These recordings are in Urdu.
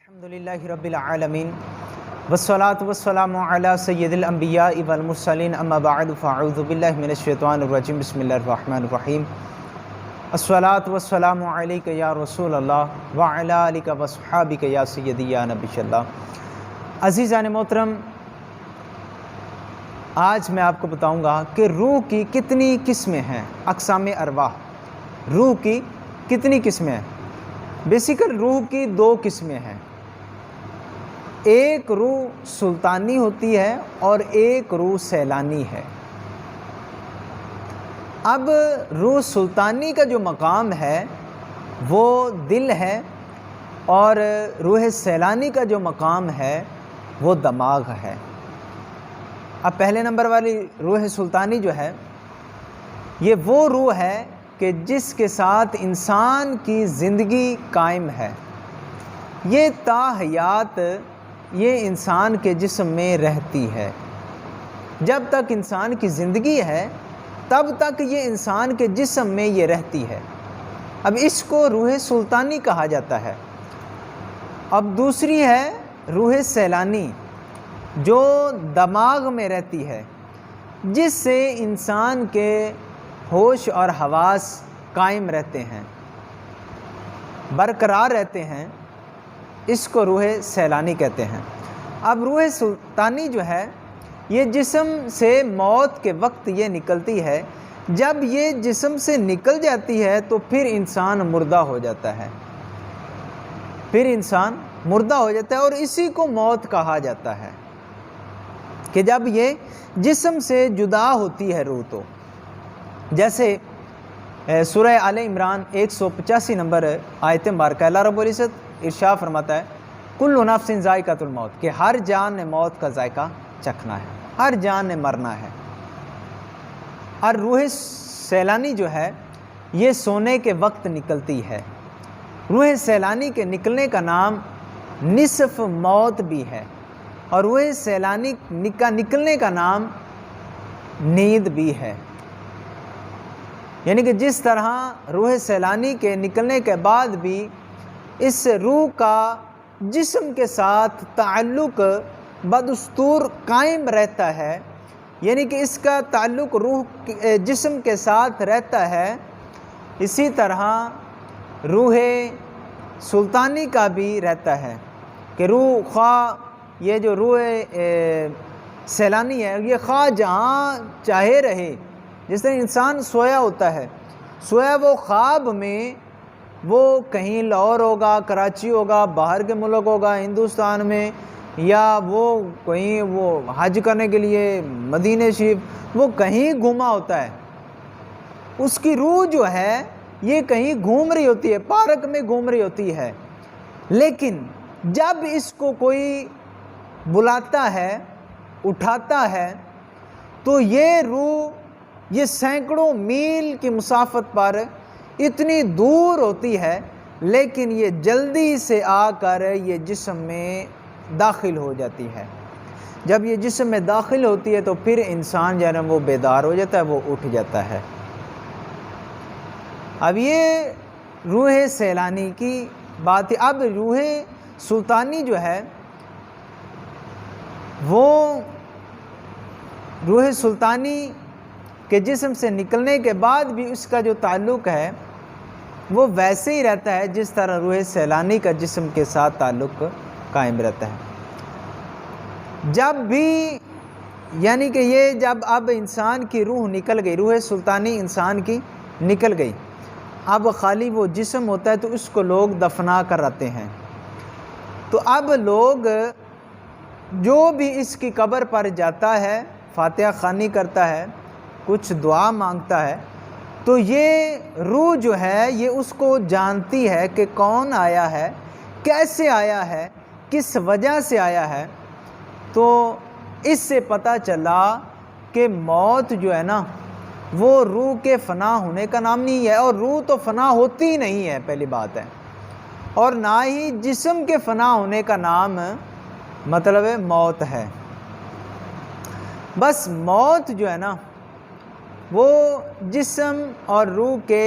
الحمدللہ رب العالمین والصلاة والسلام علی سید الانبیاء والمرسلین اما بعد فاعوذ باللہ من الشیطان الرجیم بسم اللہ الرحمن الرحیم الصلاة والسلام علیک یا رسول اللہ وعلی آلک وصحابک یا سیدی یا نبی اللہ۔ عزیزان محترم، آج میں آپ کو بتاؤں گا کہ روح کی کتنی قسمیں ہیں، اقسام ارواح۔ روح کی کتنی قسمیں ہیں؟ بیسیکل روح کی دو قسمیں ہیں، ایک روح سلطانی ہوتی ہے اور ایک روح سیلانی ہے۔ اب روح سلطانی کا جو مقام ہے وہ دل ہے، اور روح سیلانی کا جو مقام ہے وہ دماغ ہے۔ اب پہلے نمبر والی روح سلطانی جو ہے، یہ وہ روح ہے کہ جس کے ساتھ انسان کی زندگی قائم ہے۔ یہ تا حیات یہ انسان کے جسم میں رہتی ہے۔ جب تک انسان کی زندگی ہے تب تک یہ انسان کے جسم میں یہ رہتی ہے۔ اب اس کو روح سلطانی کہا جاتا ہے۔ اب دوسری ہے روح سیلانی، جو دماغ میں رہتی ہے، جس سے انسان کے ہوش اور حواس قائم رہتے ہیں، برقرار رہتے ہیں۔ اس کو روح سیلانی کہتے ہیں۔ اب روح سلطانی جو ہے، یہ جسم سے موت کے وقت یہ نکلتی ہے۔ جب یہ جسم سے نکل جاتی ہے تو پھر انسان مردہ ہو جاتا ہے، اور اسی کو موت کہا جاتا ہے کہ جب یہ جسم سے جدا ہوتی ہے روح۔ تو جیسے سورہ آل عمران 185 نمبر آیت مبارکہ، اللہ رب العزت ارشاد فرماتا ہے کل نفس ذائقۃ الموت، کہ ہر جان نے موت کا ذائقہ چکھنا ہے، ہر جان نے مرنا ہے۔ اور روح سیلانی جو ہے یہ سونے کے وقت نکلتی ہے۔ روح سیلانی کے نکلنے کا نام نصف موت بھی ہے، اور روح سیلانی کا نکلنے کا نام نیند بھی ہے۔ یعنی کہ جس طرح روح سیلانی کے نکلنے کے بعد بھی اس روح کا جسم کے ساتھ تعلق بدستور قائم رہتا ہے، یعنی کہ اس کا تعلق روح جسم کے ساتھ رہتا ہے، اسی طرح روح سلطانی کا بھی رہتا ہے کہ روح خواہ یہ جو روح سیلانی ہے یہ خواہ جہاں چاہے رہے۔ جس طرح انسان سویا ہوتا ہے، سویا وہ خواب میں وہ کہیں لاہور ہوگا، کراچی ہوگا، باہر کے ملک ہوگا، ہندوستان میں، یا وہ کہیں وہ حج کرنے کے لیے مدینہ شریف، وہ کہیں گھوما ہوتا ہے۔ اس کی روح جو ہے یہ کہیں گھوم رہی ہوتی ہے، پارک میں گھوم رہی ہوتی ہے، لیکن جب اس کو کوئی بلاتا ہے، اٹھاتا ہے، تو یہ روح یہ سینکڑوں میل کی مسافت پر اتنی دور ہوتی ہے، لیکن یہ جلدی سے آ کر یہ جسم میں داخل ہو جاتی ہے۔ جب یہ جسم میں داخل ہوتی ہے تو پھر انسان جو ہے وہ بیدار ہو جاتا ہے، وہ اٹھ جاتا ہے۔ اب یہ روح سیلانی کی بات ہے۔ اب روح سلطانی جو ہے، وہ روح سلطانی کے جسم سے نکلنے کے بعد بھی اس کا جو تعلق ہے وہ ویسے ہی رہتا ہے جس طرح روح سیلانی کا جسم کے ساتھ تعلق قائم رہتا ہے۔ جب بھی یعنی کہ یہ جب اب انسان کی روح نکل گئی، روح سلطانی انسان کی نکل گئی، اب خالی وہ جسم ہوتا ہے تو اس کو لوگ دفنا کر رہتے ہیں۔ تو اب لوگ جو بھی اس کی قبر پر جاتا ہے، فاتحہ خوانی کرتا ہے، کچھ دعا مانگتا ہے، تو یہ روح جو ہے یہ اس کو جانتی ہے کہ کون آیا ہے، کیسے آیا ہے، کس وجہ سے آیا ہے۔ تو اس سے پتہ چلا کہ موت جو ہے نا وہ روح کے فنا ہونے کا نام نہیں ہے، اور روح تو فنا ہوتی نہیں ہے، پہلی بات ہے، اور نہ ہی جسم کے فنا ہونے کا نام مطلب موت ہے۔ بس موت جو ہے نا وہ جسم اور روح کے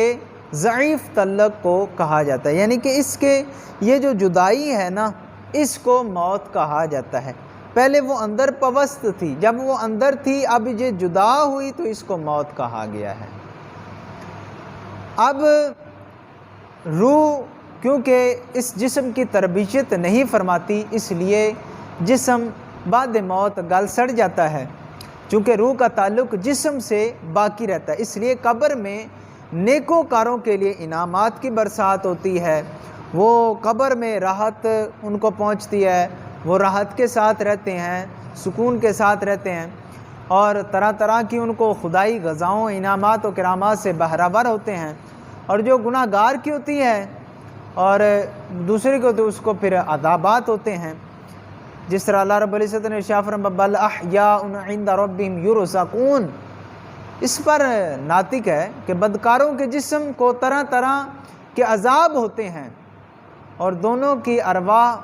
ضعیف تعلق کو کہا جاتا ہے، یعنی کہ اس کے یہ جو جدائی ہے نا اس کو موت کہا جاتا ہے۔ پہلے وہ اندر پوست تھی، جب وہ اندر تھی اب یہ جدا ہوئی تو اس کو موت کہا گیا ہے۔ اب روح کیونکہ اس جسم کی تربیت نہیں فرماتی، اس لیے جسم بعد موت گل سڑ جاتا ہے۔ چونکہ روح کا تعلق جسم سے باقی رہتا ہے، اس لیے قبر میں نیکوکاروں کے لیے انعامات کی برسات ہوتی ہے، وہ قبر میں راحت ان کو پہنچتی ہے، وہ راحت کے ساتھ رہتے ہیں، سکون کے ساتھ رہتے ہیں، اور طرح طرح کی ان کو خدائی غذاؤں، انعامات و کرامات سے بہرہور ہوتے ہیں۔ اور جو گناہ گار کی ہوتی ہے اور دوسرے کو تو اس کو پھر عذابات ہوتے ہیں، جس طرح اللہ رب العزت نے ارشاد فرمایا بل احیاء عند ربہم یرزقون۔ اس پر ناطق ہے کہ بدکاروں کے جسم کو طرح طرح کے عذاب ہوتے ہیں اور دونوں کی ارواح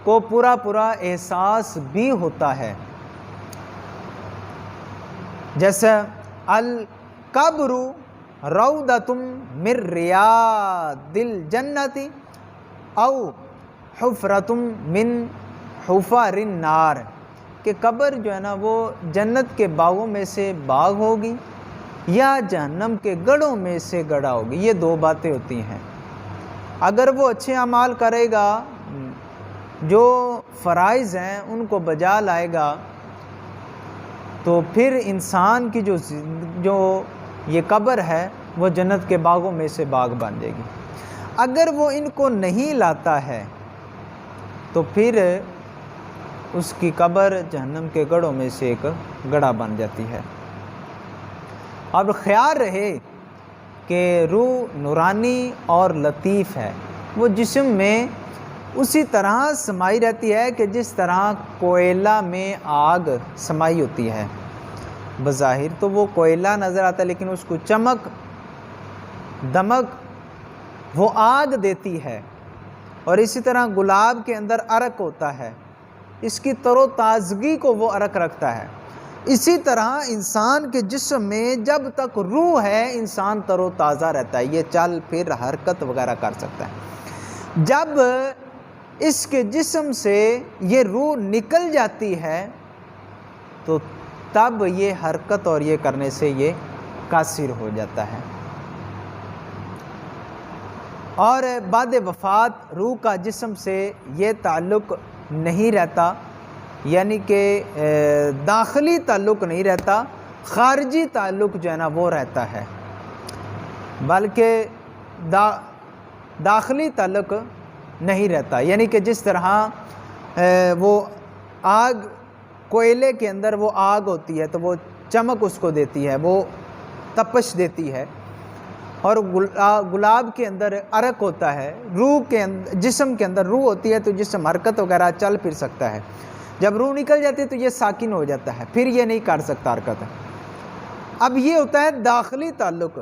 کو پورا پورا احساس بھی ہوتا ہے۔ جیسے القبر روضۃ من ریاض الجنۃ او حفرۃ من حفر النار، کہ قبر جو ہے نا وہ جنت کے باغوں میں سے باغ ہوگی یا جہنم کے گڑھوں میں سے گڑھا ہوگی۔ یہ دو باتیں ہوتی ہیں۔ اگر وہ اچھے اعمال کرے گا، جو فرائض ہیں ان کو بجا لائے گا، تو پھر انسان کی جو یہ قبر ہے وہ جنت کے باغوں میں سے باغ بن جائے گی۔ اگر وہ ان کو نہیں لاتا ہے تو پھر اس کی قبر جہنم کے گڑھوں میں سے ایک گڑھا بن جاتی ہے۔ اب خیال رہے کہ روح نورانی اور لطیف ہے، وہ جسم میں اسی طرح سمائی رہتی ہے کہ جس طرح کوئلہ میں آگ سمائی ہوتی ہے۔ بظاہر تو وہ کوئلہ نظر آتا ہے لیکن اس کو چمک دمک وہ آگ دیتی ہے، اور اسی طرح گلاب کے اندر عرق ہوتا ہے، اس کی تر و تازگی کو وہ عرق رکھتا ہے۔ اسی طرح انسان کے جسم میں جب تک روح ہے انسان تر و تازہ رہتا ہے، یہ چل پھر حرکت وغیرہ کر سکتا ہے۔ جب اس کے جسم سے یہ روح نکل جاتی ہے تو تب یہ حرکت اور یہ کرنے سے یہ قاصر ہو جاتا ہے۔ اور بعد وفات روح کا جسم سے یہ تعلق نہیں رہتا، یعنی کہ داخلی تعلق نہیں رہتا، خارجی تعلق جو ہے نا وہ رہتا ہے، بلکہ داخلی تعلق نہیں رہتا۔ یعنی کہ جس طرح وہ آگ کوئلے کے اندر وہ آگ ہوتی ہے تو وہ چمک اس کو دیتی ہے، وہ تپش دیتی ہے، اور گلاب کے اندر عرق ہوتا ہے، روح کے اندر جسم کے اندر روح ہوتی ہے تو جسم حرکت وغیرہ چل پھر سکتا ہے۔ جب روح نکل جاتی ہے تو یہ ساکن ہو جاتا ہے، پھر یہ نہیں کر سکتا حرکت۔ اب یہ ہوتا ہے داخلی تعلق۔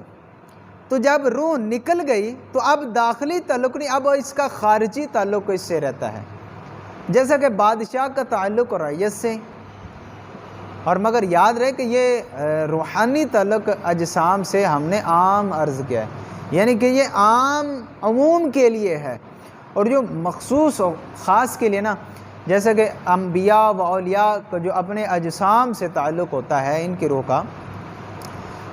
تو جب روح نکل گئی تو اب داخلی تعلق نہیں، اب اس کا خارجی تعلق اس سے رہتا ہے، جیسا کہ بادشاہ کا تعلق رعیت سے۔ اور مگر یاد رہے کہ یہ روحانی تعلق اجسام سے ہم نے عام عرض کیا ہے، یعنی کہ یہ عموم کے لیے ہے، اور جو مخصوص و خاص کے لیے نا، جیسا کہ انبیاء و اولیاء کا جو اپنے اجسام سے تعلق ہوتا ہے ان کی روح کا،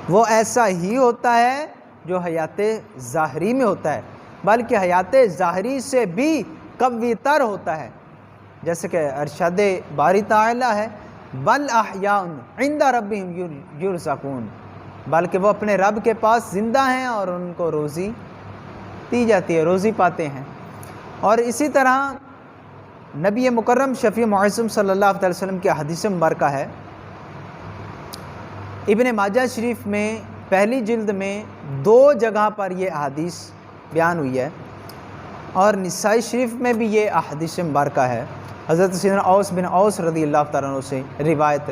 وہ ایسا ہی ہوتا ہے جو حیات ظاہری میں ہوتا ہے، بلکہ حیات ظاہری سے بھی قوی تر ہوتا ہے، جیسے کہ ارشاد باری تعالیٰ ہے بل احیاء عند ربہم یرزقون، بلکہ وہ اپنے رب کے پاس زندہ ہیں اور ان کو روزی دی جاتی ہے، روزی پاتے ہیں۔ اور اسی طرح نبی مکرم شفیع معصوم صلی اللہ علیہ وسلم کی حدیث مبارکہ ہے، ابن ماجہ شریف میں پہلی جلد میں 2 جگہ پر یہ احادیث بیان ہوئی ہے، اور نسائی شریف میں بھی یہ احادیث مبارکہ ہے۔ حضرت سیدنا اوس بن اوس رضی اللہ تعالیٰ عنہ سے روایت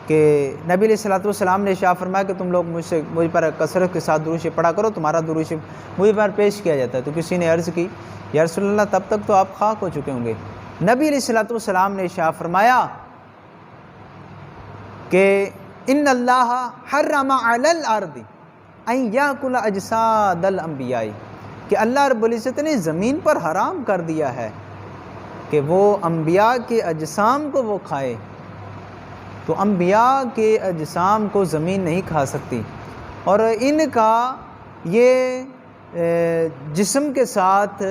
کہ نبی علیہ الصلوۃ والسلام نے ارشاد فرمایا کہ تم لوگ مجھ پر کثرت کے ساتھ درود شریف پڑھا کرو، تمہارا درود شریف مجھ پر پیش کیا جاتا ہے۔ تو کسی نے عرض کی یا رسول اللہ تب تک تو آپ خاک ہو چکے ہوں گے۔ نبی علیہ الصلوۃ والسلام نے ارشاد فرمایا کہ ان اللہ حرم علی الارض ان یاکل اجساد الانبیاء، کہ اللہ رب العزت نے زمین پر حرام کر دیا ہے کہ وہ انبیاء کے اجسام کو وہ کھائے، تو انبیاء کے اجسام کو زمین نہیں کھا سکتی، اور ان کا یہ جسم کے ساتھ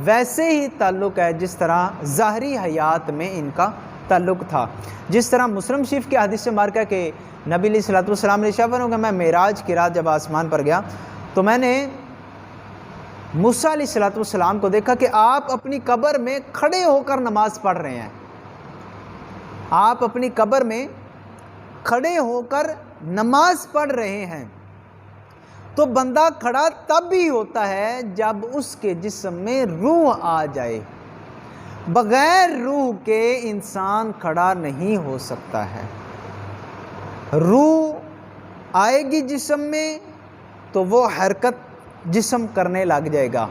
ویسے ہی تعلق ہے جس طرح ظاہری حیات میں ان کا تعلق تھا۔ جس طرح مسلم شریف کی حدیث مبارکہ کہ نبی علیہ الصلوۃ والسلام نے ارشاد فرمایا کہ میں معراج کی رات جب آسمان پر گیا تو میں نے موسیٰ علیہ الصلوۃ والسلام کو دیکھا کہ آپ اپنی قبر میں کھڑے ہو کر نماز پڑھ رہے ہیں۔ آپ اپنی قبر میں کھڑے ہو کر نماز پڑھ رہے ہیں۔ تو بندہ کھڑا تب ہی ہوتا ہے جب اس کے جسم میں روح آ جائے، بغیر روح کے انسان کھڑا نہیں ہو سکتا ہے۔ روح آئے گی جسم میں تو وہ حرکت جسم کرنے لگ جائے گا۔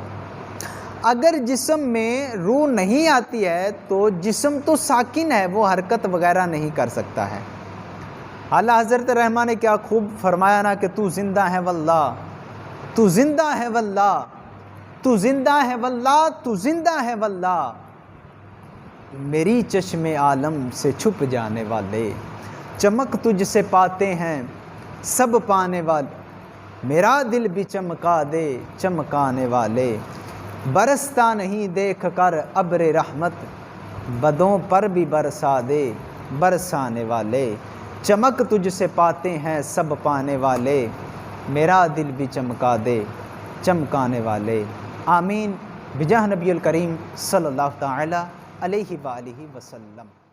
اگر جسم میں روح نہیں آتی ہے تو جسم تو ساکن ہے، وہ حرکت وغیرہ نہیں کر سکتا ہے۔ اعلیٰ حضرت رحمٰ نے کیا خوب فرمایا نا کہ تو زندہ ہے واللہ، تو زندہ ہے واللہ، تو زندہ ہے واللہ، تو زندہ ہے واللہ، میری چشم عالم سے چھپ جانے والے، چمک تجھ سے پاتے ہیں سب پانے والے، میرا دل بھی چمکا دے چمکانے والے، برستا نہیں دیکھ کر ابر رحمت، بدوں پر بھی برسا دے برسانے والے، چمک تجھ سے پاتے ہیں سب پانے والے، میرا دل بھی چمکا دے چمکانے والے۔ آمین بجاہ نبی الکریم صلی اللہ تعالی علیہ وآلہ وسلم۔